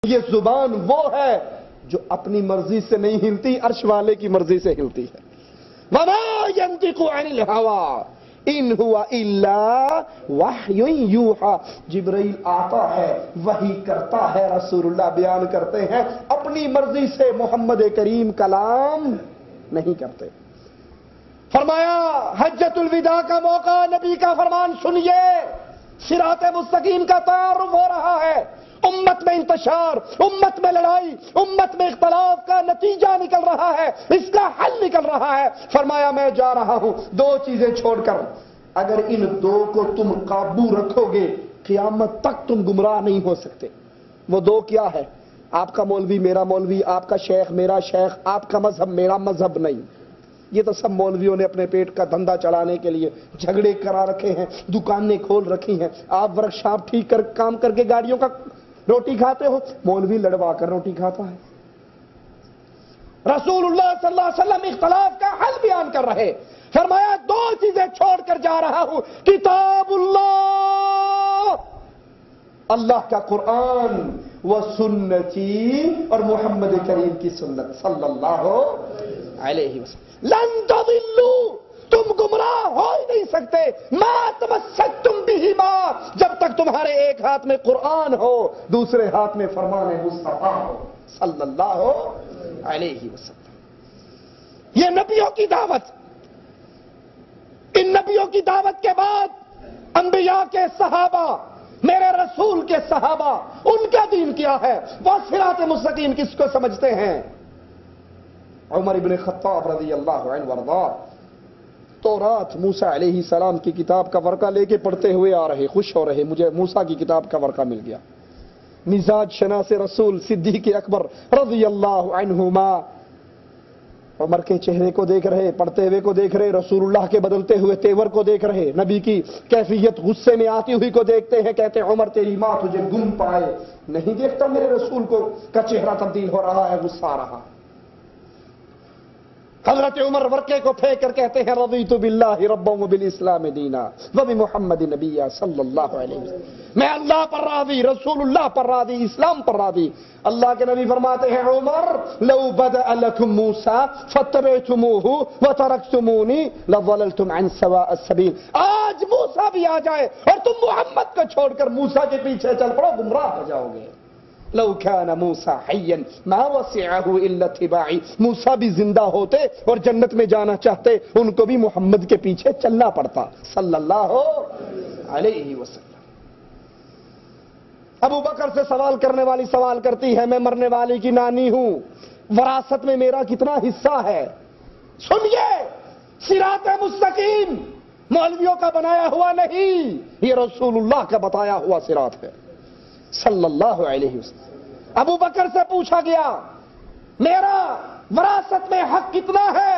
یہ زبان وہ ہے جو اپنی مرضی سے نہیں ہلتی، عرش والے کی مرضی سے ہلتی ہے۔ وَمَا يَنطِقُ عَنِ الْهَوَىٰ إِنْ هُوَ إِلَّا وَحْيٌ يُوحَىٰ۔ جبرائیل آتا ہے، وحی کرتا ہے، رسول اللہ بیان کرتے ہیں، اپنی مرضی سے محمد کریم کلام نہیں کرتے۔ فرمایا حجۃ الوداع کا موقع، نبی کا فرمان سنیے، صراط مستقیم کا تعارف ہو رہا ہے، امت میں انتشار، امت میں لڑائی، امت میں اختلاف کا نتیجہ نکل رہا ہے، اس کا حل نکل رہا ہے۔ فرمایا میں جا رہا ہوں دو چیزیں چھوڑ کر، اگر ان دو کو تم قابو رکھو گے قیامت تک تم گمراہ نہیں ہو سکتے۔ وہ دو کیا ہے؟ آپ کا مولوی میرا مولوی، آپ کا شیخ میرا شیخ، آپ کا مذہب میرا مذہب نہیں۔ یہ تو سب مولویوں نے اپنے پیٹ کا دھندا چلانے کے لیے جھگڑے کرا رکھے ہیں، دکانیں کھول رکھی ہیں۔ آپ ورک شاپ ٹھیک کر کام کر کے گاڑیوں کا روٹی کھاتے ہو، مولوی لڑوا کر روٹی کھاتا ہے۔ رسول اللہ صلی اللہ علیہ وسلم اختلاف کا حل بیان کر رہے، فرمایا دو چیزیں چھوڑ کر جا رہا ہوں، کتاب اللہ، اللہ کا قرآن، و سنتی، اور محمد کریم کی سنت صلی اللہ علیہ وسلم۔ لن تضلوا، تم گمراہ ہو ہی نہیں سکتے، ما تمسکتم بہما، جب تک تمہارے ایک ہاتھ میں قرآن ہو، دوسرے ہاتھ میں فرمان مصطفیٰ ہو صلی اللہ علیہ وسلم۔ یہ نبیوں کی دعوت، ان نبیوں کی دعوت کے بعد انبیاء کے صحابہ، میرے رسول کے صحابہ، ان کا دین کیا ہے؟ وہ صراط مستقیم کس کو سمجھتے ہیں؟ عمر ابن خطاب رضی اللہ عنہ وارضاہ تورات موسیٰ علیہ السلام کی کتاب کا ورقہ لے کے پڑھتے ہوئے آ رہے، خوش ہو رہے، مجھے موسیٰ کی کتاب کا ورقہ مل گیا۔ مزاج شناس رسول صدیق اکبر رضی اللہ عنہما عمر کے چہرے کو دیکھ رہے، پڑھتے ہوئے کو دیکھ رہے، رسول اللہ کے بدلتے ہوئے تیور کو دیکھ رہے، نبی کی کیفیت غصے میں آتی ہوئی کو دیکھتے ہیں، کہتے ہیں عمر تیری ماں تجھے گم پائے، نہیں دیکھتا میرے رسول کو کا چہرہ تبدیل ہو رہا ہے، غصہ آ رہا۔ حضرت عمر ورقے کو پھینک کر کہتے ہیں رضیت باللہ ربا وبالاسلام دینا وبمحمد نبی صلی اللہ علیہ وسلم، میں اللہ پر راضی، رسول اللہ پر راضی، اسلام پر راضی۔ اللہ کے نبی فرماتے ہیں عمر لو بدأ لکم موسیٰ فاتبعتموہ وترکتمونی لضللتم عن سواء السبیل، آج موسیٰ بھی آ جائے اور تم محمد کو چھوڑ کر موسیٰ کے پیچھے چل پڑو، گمراہ ہو جاؤ گے۔ لو كان موسیٰ حیا ما وسعه الا اتباعی، موسیٰ بھی زندہ ہوتے اور جنت میں جانا چاہتے، ان کو بھی محمد کے پیچھے چلنا پڑتا صلی اللہ علیہ وسلم۔ ابو بکر سے سوال کرنے والی سوال کرتی ہے، میں مرنے والی کی نانی ہوں، وراثت میں میرا کتنا حصہ ہے؟ سنیے، صراط مستقیم مولویوں کا بنایا ہوا نہیں، یہ رسول اللہ کا بتایا ہوا صراط ہے صلی اللہ علیہ وسلم۔ ابو بکر سے پوچھا گیا میرا وراثت میں حق کتنا ہے؟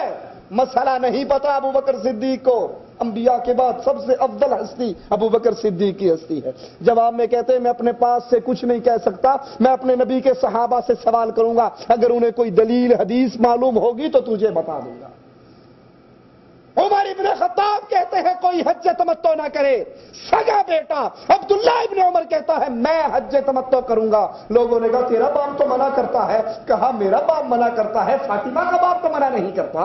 مسئلہ نہیں پتا ابو بکر صدیق کو، انبیاء کے بعد سب سے افضل ہستی ابو بکر صدیق کی ہستی ہے۔ جواب میں کہتے ہیں میں اپنے پاس سے کچھ نہیں کہہ سکتا، میں اپنے نبی کے صحابہ سے سوال کروں گا، اگر انہیں کوئی دلیل حدیث معلوم ہوگی تو تجھے بتا دوں گا۔ عمر ابن خطاب کہتے ہیں کوئی حج تمتع نہ کرے، سگا بیٹا عبداللہ ابن عمر کہتا ہے میں حج تمتع کروں گا۔ لوگوں نے کہا تیرا باپ تو منع کرتا ہے، کہا میرا باپ منع کرتا ہے، فاطمہ کا باپ تو منع نہیں کرتا،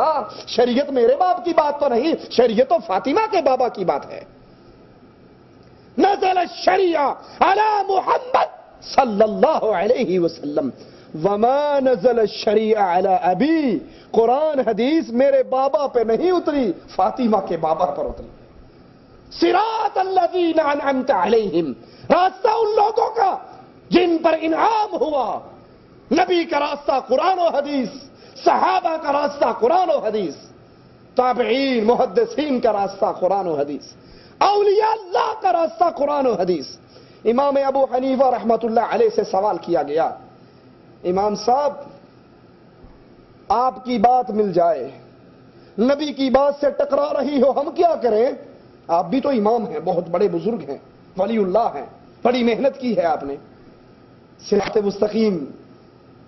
شریعت میرے باپ کی بات تو نہیں، شریعت تو فاطمہ کے بابا کی بات ہے۔ نزل الشریعہ علی محمد صلی اللہ علیہ وسلم وما نزل الشریعہ علی ابی، قرآن حدیث میرے بابا پہ نہیں اتری، فاطمہ کے بابا پر اتری۔ صراط الذین انعمت علیہم، راستہ ان لوگوں کا جن پر انعام ہوا، نبی کا راستہ قرآن و حدیث، صحابہ کا راستہ قرآن و حدیث، تابعین محدثین کا راستہ قرآن و حدیث، اولیاء اللہ کا راستہ قرآن و حدیث۔ امام ابو حنیفہ رحمۃ اللہ علیہ سے سوال کیا گیا، امام صاحب آپ کی بات مل جائے، نبی کی بات سے ٹکرا رہی ہو، ہم کیا کریں؟ آپ بھی تو امام ہیں، بہت بڑے بزرگ ہیں، ولی اللہ ہیں، بڑی محنت کی ہے آپ نے، صراط مستقیم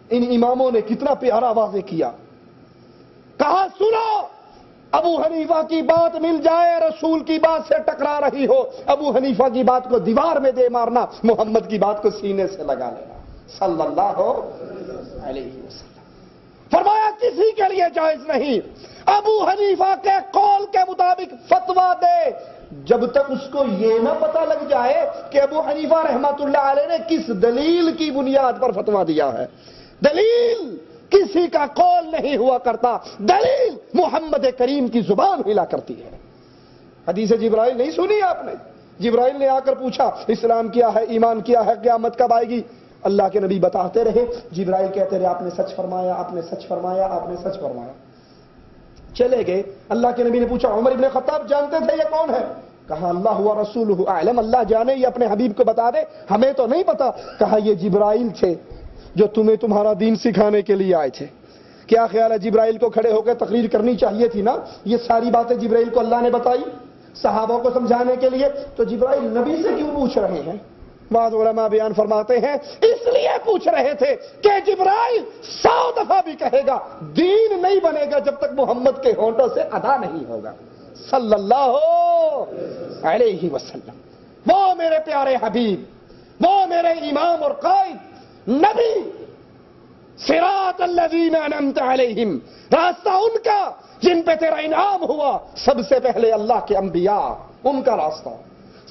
ان اماموں نے کتنا پیارا واضح کیا۔ کہا سنو، ابو حنیفہ کی بات مل جائے، رسول کی بات سے ٹکرا رہی ہو، ابو حنیفہ کی بات کو دیوار میں دے مارنا، محمد کی بات کو سینے سے لگا لینا۔ صلی اللہ علیہ وسلم. فرمایا کسی کے لیے جائز نہیں ابو حنیفہ کے قول کے مطابق فتویٰ دے جب تک اس کو یہ نہ پتہ لگ جائے کہ ابو حنیفہ رحمۃ اللہ علیہ نے کس دلیل کی بنیاد پر فتویٰ دیا ہے. دلیل کسی کا قول نہیں ہوا کرتا, دلیل محمد کریم کی زبان ہلا کرتی ہے. حدیث جبرائیل نہیں سنی آپ نے؟ جبرائیل نے آ کر پوچھا اسلام کیا ہے, ایمان کیا ہے, قیامت کب آئے گی؟ اللہ کے نبی بتاتے رہے, جبرائیل کہتے رہے آپ نے سچ فرمایا, آپ نے سچ فرمایا, آپ نے سچ فرمایا. چلے گئے. اللہ کے نبی نے پوچھا عمر ابن خطاب جانتے تھے یہ کون ہے؟ کہا اللہ و رسولہ اعلم, اللہ جانے, یہ اپنے حبیب کو بتا دے, ہمیں تو نہیں پتا. کہا یہ جبرائیل تھے جو تمہیں تمہارا دین سکھانے کے لیے آئے تھے. کیا خیال ہے جبرائیل کو کھڑے ہو کے تقریر کرنی چاہیے تھی نا؟ یہ ساری باتیں جبرائیل کو اللہ نے بتائی صحابہ کو سمجھانے کے لیے, تو جبرائیل نبی سے کیوں پوچھ رہے ہیں؟ بعض علماء بیان فرماتے ہیں اس لیے پوچھ رہے تھے کہ جبرائیل 100 دفعہ بھی کہے گا دین نہیں بنے گا جب تک محمد کے ہونٹوں سے ادا نہیں ہوگا صلی اللہ علیہ وسلم. وہ میرے پیارے حبیب, وہ میرے امام اور قائد نبی, صراط الذین انعمت علیہم, راستہ ان کا جن پہ تیرا انعام ہوا. سب سے پہلے اللہ کے انبیاء, ان کا راستہ,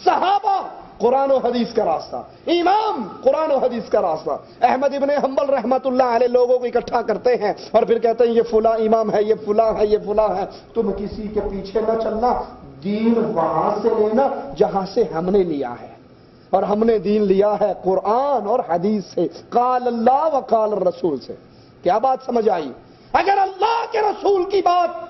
صحابہ, قرآن و حدیث کا راستہ, امام, قرآن و حدیث کا راستہ. احمد ابن حنبل رحمت اللہ علیہ لوگوں کو اکٹھا کرتے ہیں اور پھر کہتے ہیں یہ فلاں امام ہے, یہ فلاں ہے, یہ فلاں ہے. تم کسی کے پیچھے نہ چلنا, دین وہاں سے لینا جہاں سے ہم نے لیا ہے, اور ہم نے دین لیا ہے قرآن اور حدیث سے, قال اللہ و قال الرسول سے. کیا بات سمجھ آئی؟ اگر اللہ کے رسول کی بات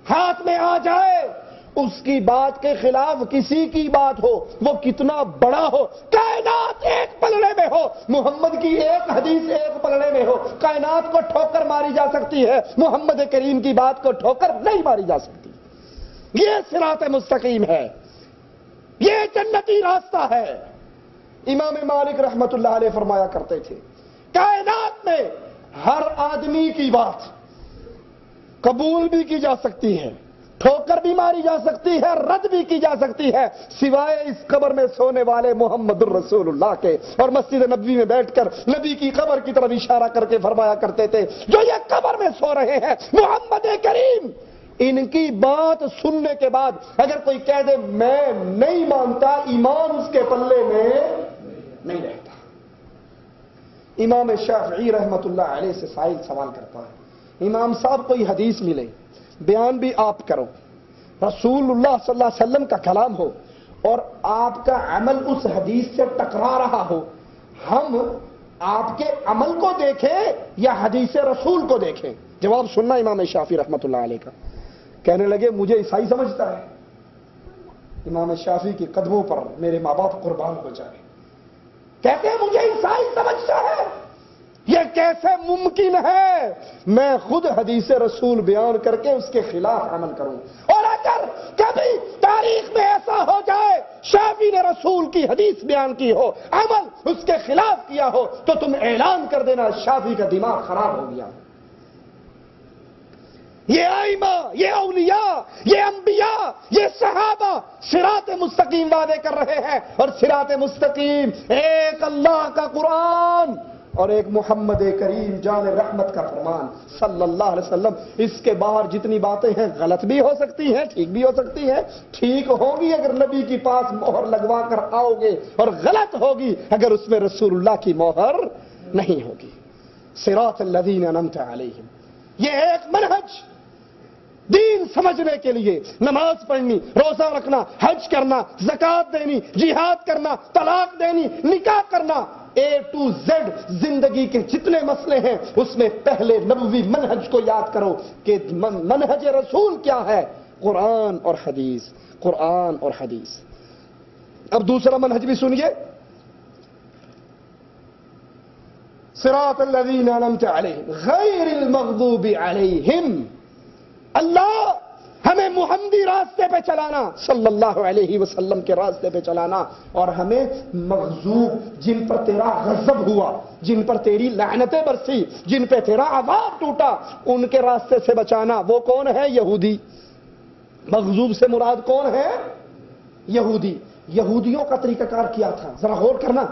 ہاتھ میں آ جائے, اس کی بات کے خلاف کسی کی بات ہو, وہ کتنا بڑا ہو, کائنات ایک پلڑے میں ہو, محمد کی ایک حدیث ایک پلڑے میں ہو, کائنات کو ٹھوکر ماری جا سکتی ہے, محمد کریم کی بات کو ٹھوکر نہیں ماری جا سکتی. یہ صراط مستقیم ہے, یہ جنتی راستہ ہے. امام مالک رحمت اللہ علیہ فرمایا کرتے تھے کائنات میں ہر آدمی کی بات قبول بھی کی جا سکتی ہے, ٹھوکر بھی ماری جا سکتی ہے, رد بھی کی جا سکتی ہے, سوائے اس قبر میں سونے والے محمد الرسول اللہ کے. اور مسجد نبوی میں بیٹھ کر نبی کی قبر کی طرف اشارہ کر کے فرمایا کرتے تھے جو یہ قبر میں سو رہے ہیں محمد کریم, ان کی بات سننے کے بعد اگر کوئی کہہ دے میں نہیں مانتا, ایمان اس کے پلے میں نہیں رہتا. امام شافعی رحمت اللہ علیہ سے سائل سوال کرتا ہے, امام صاحب کوئی حدیث ملے, بیان بھی آپ کرو, رسول اللہ صلی اللہ علیہ وسلم کا کلام ہو اور آپ کا عمل اس حدیث سے ٹکرا رہا ہو, ہم آپ کے عمل کو دیکھیں یا حدیث رسول کو دیکھیں؟ جواب سننا امام شافعی رحمت اللہ علیہ کا. کہنے لگے مجھے عیسائی سمجھتا ہے. امام شافعی کے قدموں پر میرے ماں باپ قربان ہو جائے. کہتے ہیں مجھے عیسائی سمجھتا ہے, یہ کیسے ممکن ہے؟ میں خود حدیث رسول بیان کر کے اس کے خلاف عمل کروں, اور اگر کبھی تاریخ میں ایسا ہو جائے شافعی نے رسول کی حدیث بیان کی ہو, عمل اس کے خلاف کیا ہو, تو تم اعلان کر دینا شافعی کا دماغ خراب ہو گیا. یہ ائمہ, یہ اولیاء, یہ انبیاء, یہ صحابہ صراط مستقیم وعدے کر رہے ہیں, اور صراط مستقیم ایک اللہ کا قرآن اور ایک محمد کریم جان رحمت کا فرمان صلی اللہ علیہ وسلم. اس کے باہر جتنی باتیں ہیں غلط بھی ہو سکتی ہیں, ٹھیک بھی ہو سکتی ہیں. ٹھیک ہوگی اگر نبی کے پاس مہر لگوا کر آؤ گے, اور غلط ہوگی اگر اس میں رسول اللہ کی مہر نہیں ہوگی. صراط الذین انعمت علیہم, یہ ایک منہج دین سمجھنے کے لیے, نماز پڑھنی, روزہ رکھنا, حج کرنا, زکات دینی, جہاد کرنا, طلاق دینی, نکاح کرنا, اے ٹو زیڈ زندگی کے جتنے مسئلے ہیں اس میں پہلے نبوی منہج کو یاد کرو کہ منہج رسول کیا ہے, قرآن اور حدیث, قرآن اور حدیث. اب دوسرا منہج بھی سنیے, صراط الذین انعمت علیہم غیر المغضوب علیہم. اللہ ہمیں محمدی راستے پہ چلانا, صلی اللہ علیہ وسلم کے راستے پہ چلانا, اور ہمیں مغضوب جن پر تیرا غضب ہوا, جن پر تیری لعنتیں برسی, جن پہ تیرا عذاب ٹوٹا, ان کے راستے سے بچانا. وہ کون ہے؟ یہودی. مغضوب سے مراد کون ہے؟ یہودی. یہودیوں کا طریقہ کار کیا تھا ذرا غور کرنا.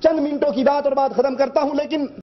چند منٹوں کی بات اور بات ختم کرتا ہوں، لیکن